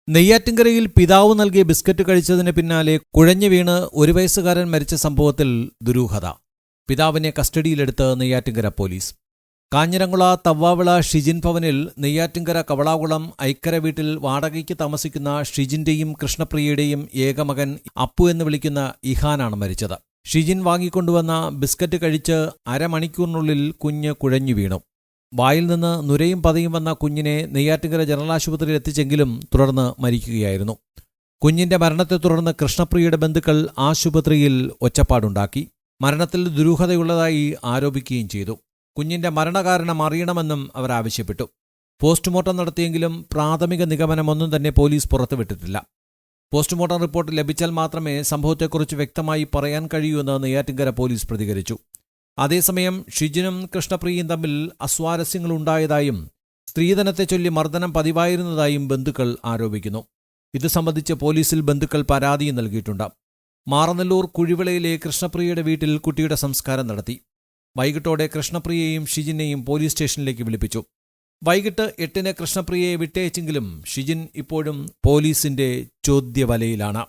നെയ്യാറ്റിൻകരയിൽ പിതാവ് നൽകിയ ബിസ്ക്കറ്റ് കഴിച്ചതിന് പിന്നാലെ കുഴഞ്ഞു വീണ് 1 വയസ്സുകാരൻ മരിച്ച സംഭവത്തിൽ ദുരൂഹത. പിതാവിനെ കസ്റ്റഡിയിലെടുത്ത് നെയ്യാറ്റിൻകര പോലീസ്. കാഞ്ഞിരംകുള തവ്വാവിള ഷിജിൻ ഭവനിൽ നെയ്യാറ്റിൻകര കവളാകുളം ഐക്കര വീട്ടിൽ വാടകയ്ക്ക് താമസിക്കുന്ന ഷിജിന്റെയും കൃഷ്ണപ്രിയയുടെയും ഏകമകൻ അപ്പു എന്ന് വിളിക്കുന്ന ഇഹാനാണ് മരിച്ചത്. ഷിജിൻ വാങ്ങിക്കൊണ്ടുവന്ന ബിസ്ക്കറ്റ് കഴിച്ച് അരമണിക്കൂറിനുള്ളിൽ കുഞ്ഞ് കുഴഞ്ഞു വീണു. വായിൽ നിന്ന് നുരയും പതയും വന്ന കുഞ്ഞിനെ നെയ്യാറ്റിൻകര ജനറൽ ആശുപത്രിയിൽ എത്തിച്ചെങ്കിലും തുടർന്ന് മരിക്കുകയായിരുന്നു. കുഞ്ഞിന്റെ മരണത്തെ തുടർന്ന് കൃഷ്ണപ്രിയയുടെ ബന്ധുക്കൾ ആശുപത്രിയിൽ ഒച്ചപ്പാടുണ്ടാക്കി. മരണത്തിൽ ദുരൂഹതയുള്ളതായി ആരോപിക്കുകയും ചെയ്തു. കുഞ്ഞിന്റെ മരണകാരണം അറിയണമെന്നും അവർ ആവശ്യപ്പെട്ടു. പോസ്റ്റ്മോർട്ടം നടത്തിയെങ്കിലും പ്രാഥമിക നിഗമനമൊന്നും തന്നെ പോലീസ് പുറത്തുവിട്ടിട്ടില്ല. പോസ്റ്റ്മോർട്ടം റിപ്പോർട്ട് ലഭിച്ചാൽ മാത്രമേ സംഭവത്തെക്കുറിച്ച് വ്യക്തമായി പറയാൻ കഴിയൂ എന്ന് നെയ്യാറ്റിൻകര പോലീസ് പ്രതികരിച്ചു. അതേസമയം ഷിജിനും കൃഷ്ണപ്രിയയും തമ്മിൽ അസ്വാരസ്യങ്ങളുണ്ടായതായും സ്ത്രീധനത്തെ ചൊല്ലി മർദ്ദനം പതിവായിരുന്നതായും ബന്ധുക്കൾ ആരോപിക്കുന്നു. ഇതു സംബന്ധിച്ച് പോലീസിൽ ബന്ധുക്കൾ പരാതിയും നൽകിയിട്ടുണ്ട്. മാറനല്ലൂർ കുഴിവിളയിലെ കൃഷ്ണപ്രിയയുടെ വീട്ടിൽ കുട്ടിയുടെ സംസ്കാരം നടത്തി. വൈകിട്ടോടെ കൃഷ്ണപ്രിയയെയും ഷിജിനെയും പോലീസ് സ്റ്റേഷനിലേക്ക് വിളിപ്പിച്ചു. വൈകിട്ട് 8-ന് കൃഷ്ണപ്രിയയെ വിട്ടയച്ചെങ്കിലും ഷിജിൻ ഇപ്പോഴും പോലീസിന്റെ ചോദ്യവലയിലാണ്.